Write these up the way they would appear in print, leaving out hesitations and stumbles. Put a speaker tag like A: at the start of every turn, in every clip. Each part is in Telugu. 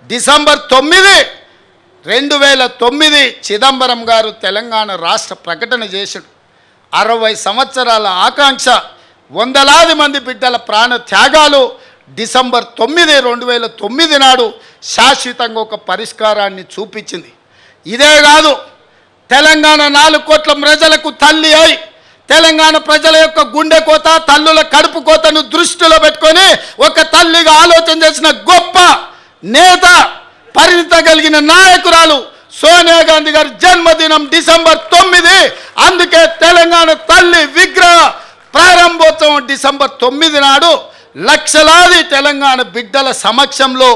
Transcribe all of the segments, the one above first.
A: డిసెంబర్ 9, 2009 చిదంబరం గారు తెలంగాణ రాష్ట్ర ప్రకటన చేశాడు. 60 సంవత్సరాల ఆకాంక్ష, వందలాది మంది బిడ్డల ప్రాణ త్యాగాలు డిసెంబర్ 9, 2009 నాడు శాశ్వతంగా ఒక పరిష్కారాన్ని చూపించింది. ఇదే కాదు, తెలంగాణ 4 కోట్ల ప్రజలకు తల్లి అయి తెలంగాణ ప్రజల యొక్క గుండె కోత, తల్లుల కడుపు కోతను దృష్టిలో పెట్టుకొని ఒక తల్లిగా ఆలోచన చేసిన గొప్ప నేత, పరిణిత కలిగిన నాయకురాలు సోనియా గాంధీ గారి జన్మదినం డిసెంబర్ 9. అందుకే తెలంగాణ తల్లి విగ్రహ ప్రారంభోత్సవం డిసెంబర్ 9 నాడు లక్షలాది తెలంగాణ బిడ్డల సమక్షంలో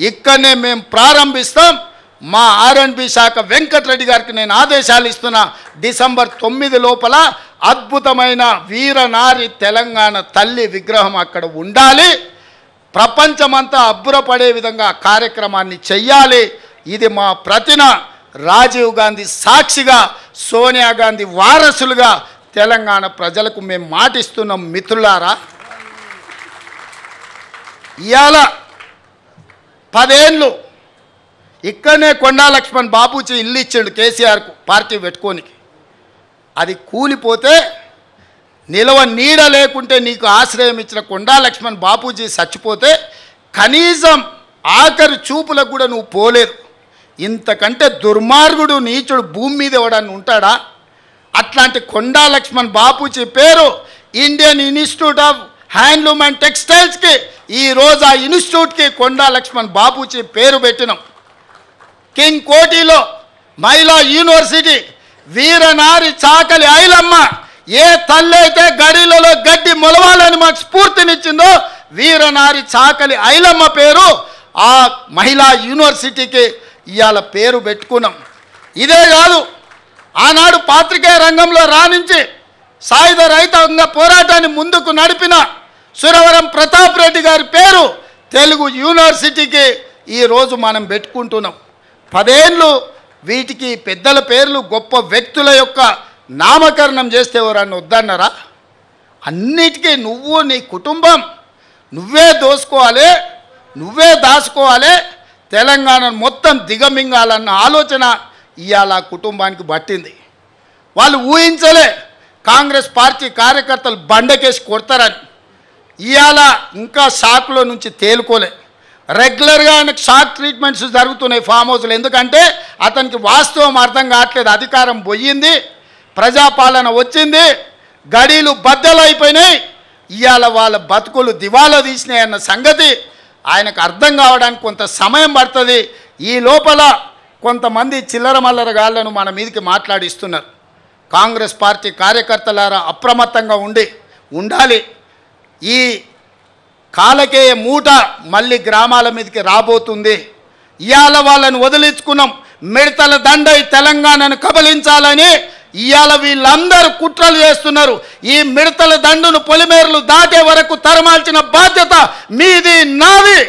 A: ఇక్కడనే మేము ప్రారంభిస్తాం. మా ఆర్ఎండ్బి శాఖ వెంకటరెడ్డి గారికి నేను ఆదేశాలు ఇస్తున్నా, డిసెంబర్ 9 లోపల అద్భుతమైన వీరనారి తెలంగాణ తల్లి విగ్రహం అక్కడ ఉండాలి. ప్రపంచమంతా అబ్బురపడే విధంగా కార్యక్రమాన్ని చెయ్యాలి. ఇది మా ప్రతిన రాజీవ్ గాంధీ సాక్షిగా, సోనియా గాంధీ వారసులుగా తెలంగాణ ప్రజలకు మేము మాటిస్తున్నాం. మిత్రులారా, ఇవాళ 10 ఏళ్ళు ఇక్కడనే కొండా లక్ష్మణ్ బాపూజీ ఇల్లు ఇచ్చాడు కేసీఆర్కు పార్టీ పెట్టుకోనికి. అది కూలిపోతే నిలవ నీడ లేకుంటే నీకు ఆశ్రయం ఇచ్చిన కొండా లక్ష్మణ్ బాపూజీ చచ్చిపోతే కనీసం ఆఖరి చూపులకు కూడా నువ్వు పోలేదు. ఇంతకంటే దుర్మార్గుడు, నీచుడు భూమి మీద ఎవడని ఉంటాడా? అట్లాంటి కొండా లక్ష్మణ్ బాపూజీ పేరు Indian institute of handloom and టెక్స్టైల్స్కి ఈరోజు ఆ ఇన్స్టిట్యూట్కి కొండా లక్ష్మణ్ బాపూజీ పేరు పెట్టినాం. కింగ్ కోటిలో మహిళా యూనివర్సిటీ వీరనారి చాకలి ఐలమ్మ ఏ తల్లి అయితే గడిలలో గడ్డి మొలవాలని మాకు స్ఫూర్తినిచ్చిందో వీరనారి చాకలి ఐలమ్మ పేరు ఆ మహిళా యూనివర్సిటీకి ఇవాళ పేరు పెట్టుకున్నాం. ఇదే కాదు, ఆనాడు పాత్రికేయ రంగంలో రాణించి సాయుధ రైతాంగ పోరాటాన్ని ముందుకు నడిపిన సురవరం ప్రతాప్ రెడ్డి గారి పేరు తెలుగు యూనివర్సిటీకి ఈరోజు మనం పెట్టుకుంటున్నాం. 10 ఏళ్ళు వీటికి పెద్దల పేర్లు, గొప్ప వ్యక్తుల యొక్క నామకరణం చేస్తే ఎవరన్నా వద్దన్నారా? అన్నిటికీ నువ్వు, నీ కుటుంబం నువ్వే దోసుకోవాలి, నువ్వే దాచుకోవాలి, తెలంగాణను మొత్తం దిగమింగాలన్న ఆలోచన ఇవాళ కుటుంబానికి పట్టింది. వాళ్ళు ఊహించలే కాంగ్రెస్ పార్టీ కార్యకర్తలు బండకేసి కొడతారని. ఇవాళ ఇంకా షాక్లో నుంచి తేలుకోలే. రెగ్యులర్గా ఆయనకు షాక్ ట్రీట్మెంట్స్ జరుగుతున్నాయి ఫామ్ హౌస్లో. ఎందుకంటే అతనికి వాస్తవం అర్థం కావట్లేదు. అధికారం పోయింది, ప్రజాపాలన వచ్చింది, గడీలు బద్దలైపోయినాయి, ఇవాళ వాళ్ళ బతుకులు దివాలా తీసినాయి అన్న సంగతి ఆయనకు అర్థం కావడానికి కొంత సమయం పడుతుంది. ఈ లోపల కొంతమంది చిల్లర మల్లర గాళ్లను మన మీదకి మాట్లాడిస్తున్నారు. కాంగ్రెస్ పార్టీ కార్యకర్తలారా అప్రమత్తంగా ఉండాలి. ఈ కాలకేయ మూట మళ్ళీ గ్రామాల మీదకి రాబోతుంది. ఇవాళ వాళ్ళని వదిలించుకున్నాం. మిడతల దండై తెలంగాణను కబలించాలని ఇవాళ వీళ్ళందరూ కుట్రలు చేస్తున్నారు. ఈ మిడతల దండును పొలిమేరలు దాటే వరకు తరమాల్చిన బాధ్యత మీది, నాది.